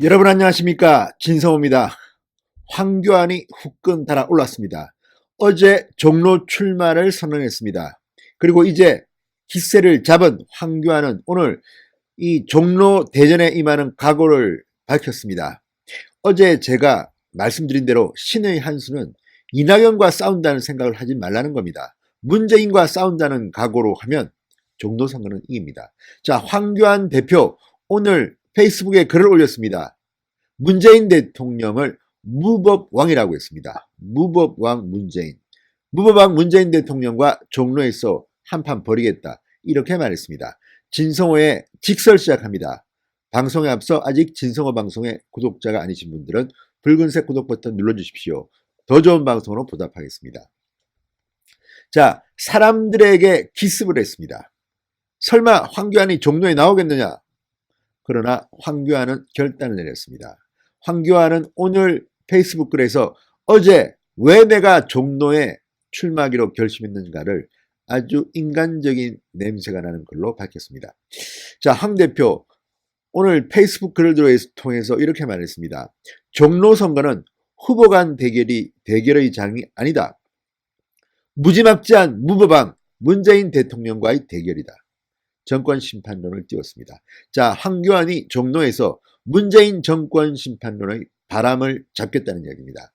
여러분 안녕하십니까, 진성호입니다. 황교안이 후끈 달아올랐습니다. 어제 종로 출마를 선언했습니다. 그리고 이제 기세를 잡은 황교안은 오늘 이 종로 대전에 임하는 각오를 밝혔습니다. 어제 제가 말씀드린 대로 신의 한 수는 이낙연과 싸운다는 생각을 하지 말라는 겁니다. 문재인과 싸운다는 각오로 하면 종로 선거는 이깁니다. 자, 황교안 대표 오늘 페이스북에 글을 올렸습니다. 문재인 대통령을 무법왕이라고 했습니다. 무법왕 문재인. 무법왕 문재인 대통령과 종로에서 한판 벌이겠다, 이렇게 말했습니다. 진성호의 직설 시작합니다. 방송에 앞서 아직 진성호 방송의 구독자가 아니신 분들은 붉은색 구독 버튼 눌러주십시오. 더 좋은 방송으로 보답하겠습니다. 자, 사람들에게 기습을 했습니다. 설마 황교안이 종로에 나오겠느냐? 그러나 황교안은 결단을 내렸습니다. 황교안은 오늘 페이스북 글에서 어제 왜 내가 종로에 출마하기로 결심했는가를 아주 인간적인 냄새가 나는 글로 밝혔습니다. 자, 황 대표 오늘 페이스북 글을 통해서 이렇게 말했습니다. 종로 선거는 후보 간 대결의 장이 아니다. 무지막지한 무법왕 문재인 대통령과의 대결이다. 정권 심판론을 띄웠습니다. 자, 황교안이 종로에서 문재인 정권 심판론의 바람을 잡겠다는 이야기입니다.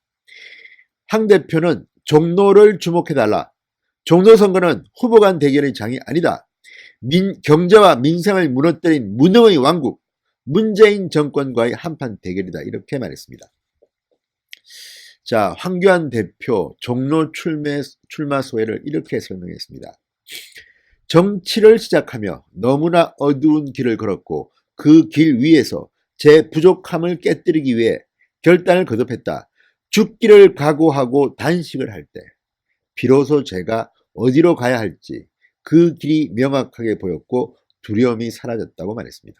황 대표는 종로를 주목해달라. 종로 선거는 후보 간 대결의 장이 아니다. 경제와 민생을 무너뜨린 무능의 왕국 문재인 정권과의 한판 대결이다, 이렇게 말했습니다. 자, 황교안 대표 종로 출마 소회를 이렇게 설명했습니다. 정치를 시작하며 너무나 어두운 길을 걸었고 그 길 위에서 제 부족함을 깨뜨리기 위해 결단을 거듭했다. 죽기를 각오하고 단식을 할 때 비로소 제가 어디로 가야 할지 그 길이 명확하게 보였고 두려움이 사라졌다고 말했습니다.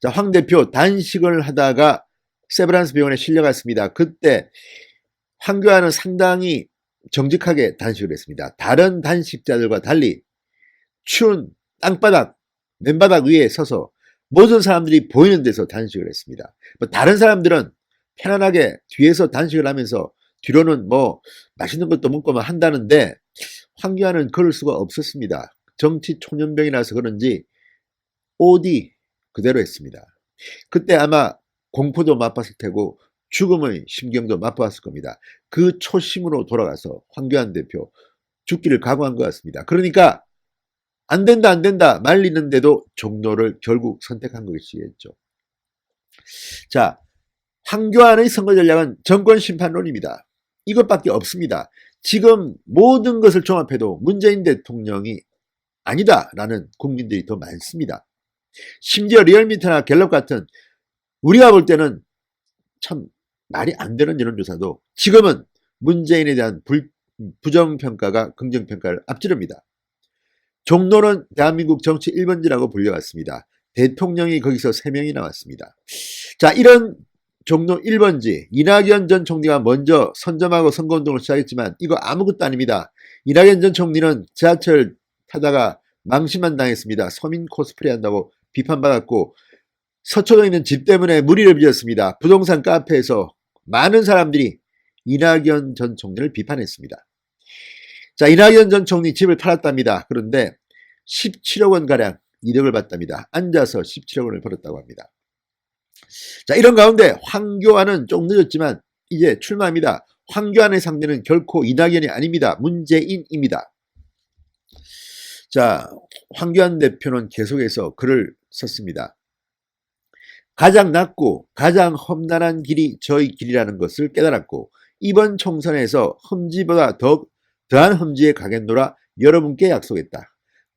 자, 황 대표 단식을 하다가 세브란스 병원에 실려갔습니다. 그때 황교안은 상당히 정직하게 단식을 했습니다. 다른 단식자들과 달리 추운 땅바닥, 맨바닥 위에 서서 모든 사람들이 보이는 데서 단식을 했습니다. 다른 사람들은 편안하게 뒤에서 단식을 하면서 뒤로는 맛있는 것도 먹고 한다는데 황교안은 그럴 수가 없었습니다. 정치 초년병이라서 그런지 OD 그대로 했습니다. 그때 아마 공포도 맛봤을 테고 죽음의 심경도 맛보았을 겁니다. 그 초심으로 돌아가서 황교안 대표 죽기를 각오한 것 같습니다. 그러니까 안 된다 말리는데도 종로를 결국 선택한 것이겠죠. 자, 황교안의 선거 전략은 정권 심판론입니다. 이것밖에 없습니다. 지금 모든 것을 종합해도 문재인 대통령이 아니다라는 국민들이 더 많습니다. 심지어 리얼미터나 갤럽 같은 우리가 볼 때는 참 말이 안 되는 여론조사도 지금은 문재인에 대한 부정평가가 긍정평가를 앞지릅니다. 종로는 대한민국 정치 1번지라고 불려왔습니다. 대통령이 거기서 3명이 나왔습니다. 자, 이런 종로 1번지 이낙연 전 총리가 먼저 선점하고 선거운동을 시작했지만 이거 아무것도 아닙니다. 이낙연 전 총리는 지하철 타다가 망신만 당했습니다. 서민 코스프레 한다고 비판받았고 서초동에 있는 집 때문에 물의를 빚었습니다. 부동산 카페에서 많은 사람들이 이낙연 전 총리를 비판했습니다. 자, 이낙연 전 총리 집을 팔았답니다. 그런데 17억 원가량 이득을 봤답니다. 앉아서 17억 원을 벌었다고 합니다. 자, 이런 가운데 황교안은 좀 늦었지만 이제 출마합니다. 황교안의 상대는 결코 이낙연이 아닙니다. 문재인입니다. 자, 황교안 대표는 계속해서 글을 썼습니다. 가장 낮고 가장 험난한 길이 저의 길이라는 것을 깨달았고 이번 총선에서 험지보다 더한 험지에 가겠노라 여러분께 약속했다.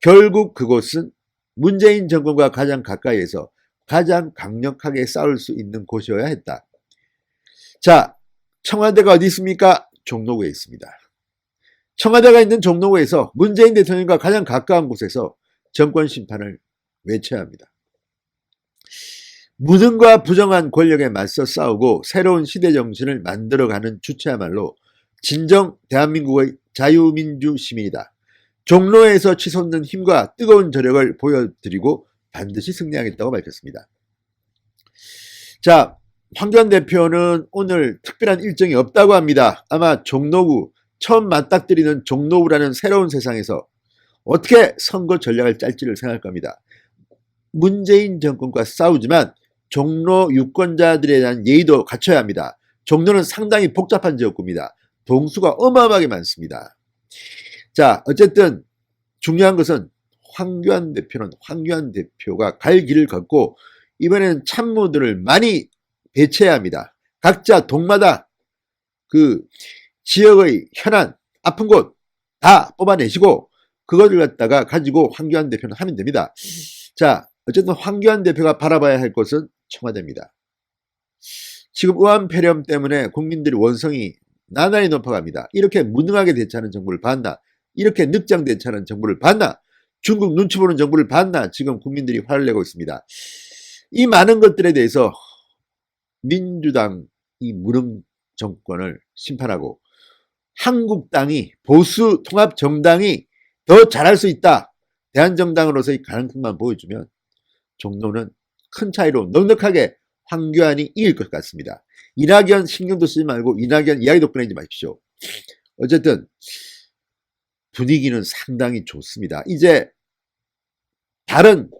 결국 그곳은 문재인 정권과 가장 가까이에서 가장 강력하게 싸울 수 있는 곳이어야 했다. 자, 청와대가 어디 있습니까? 종로구에 있습니다. 청와대가 있는 종로구에서 문재인 대통령과 가장 가까운 곳에서 정권 심판을 외쳐야 합니다. 무능과 부정한 권력에 맞서 싸우고 새로운 시대 정신을 만들어가는 주체야말로 진정 대한민국의 자유민주 시민이다. 종로에서 치솟는 힘과 뜨거운 저력을 보여드리고 반드시 승리하겠다고 밝혔습니다. 자, 황교안 대표는 오늘 특별한 일정이 없다고 합니다. 아마 종로구, 처음 맞닥뜨리는 종로구라는 새로운 세상에서 어떻게 선거 전략을 짤지를 생각할 겁니다. 문재인 정권과 싸우지만 종로 유권자들에 대한 예의도 갖춰야 합니다. 종로는 상당히 복잡한 지역구입니다. 동수가 어마어마하게 많습니다. 자, 어쨌든 중요한 것은 황교안 대표가 갈 길을 걷고 이번에는 참모들을 많이 배치해야 합니다. 각자 동마다 그 지역의 현안, 아픈 곳 다 뽑아내시고 그것을 갖다가 가지고 황교안 대표는 하면 됩니다. 자, 어쨌든 황교안 대표가 바라봐야 할 것은 청와대입니다. 지금 우한폐렴 때문에 국민들의 원성이 나날이 높아갑니다. 이렇게 무능하게 대처하는 정부를 봤나? 이렇게 늑장 대처하는 정부를 봤나? 중국 눈치 보는 정부를 봤나? 지금 국민들이 화를 내고 있습니다. 이 많은 것들에 대해서 민주당 이 무능 정권을 심판하고 한국당이 보수 통합 정당이 더 잘할 수 있다. 대한정당으로서의 가능성만 보여주면 종로는 큰 차이로 넉넉하게 황교안이 이길 것 같습니다. 이낙연 신경도 쓰지 말고 이낙연 이야기도 꺼내지 마십시오. 어쨌든 분위기는 상당히 좋습니다. 이제 다른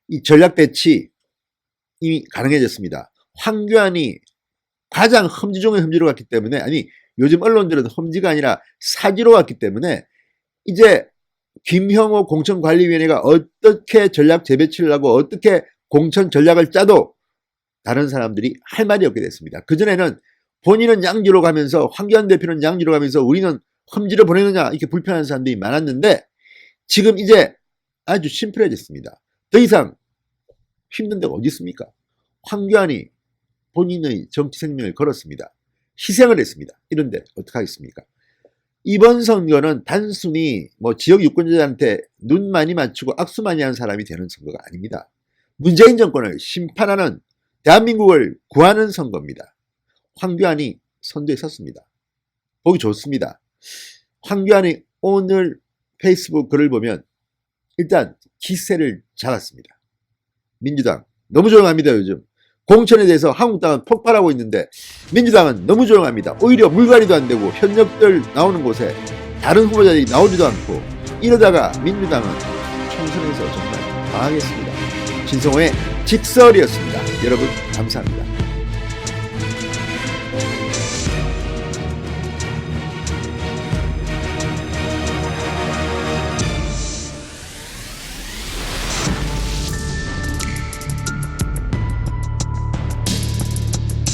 이 전략 배치 이미 가능해졌습니다. 황교안이 가장 험지 중에 험지로 갔기 때문에, 아니 요즘 언론들은 험지가 아니라 사지로 갔기 때문에 이제 김형호 공천관리위원회가 어떻게 전략 재배치를 하고 어떻게 공천 전략을 짜도 다른 사람들이 할 말이 없게 됐습니다. 그전에는 본인은 양지로 가면서 황교안 대표는 양지로 가면서 우리는 험지로 보내느냐 이렇게 불편한 사람들이 많았는데 지금 이제 아주 심플해졌습니다. 더 이상 힘든 데가 어디 있습니까? 황교안이 본인의 정치 생명을 걸었습니다. 희생을 했습니다. 이런데 어떡하겠습니까? 이번 선거는 단순히 뭐 지역 유권자들한테 눈 많이 맞추고 악수 많이 하는 사람이 되는 선거가 아닙니다. 문재인 정권을 심판하는, 대한민국을 구하는 선거입니다. 황교안이 선두에 섰습니다. 보기 좋습니다. 황교안이 오늘 페이스북 글을 보면 일단 기세를 잡았습니다. 민주당 너무 조용합니다. 요즘 공천에 대해서 한국당은 폭발하고 있는데 민주당은 너무 조용합니다. 오히려 물갈이도 안 되고 현역들 나오는 곳에 다른 후보자들이 나오지도 않고 이러다가 민주당은 총선에서 정말 망하겠습니다. 진성호의 직설이었습니다. 여러분 감사합니다.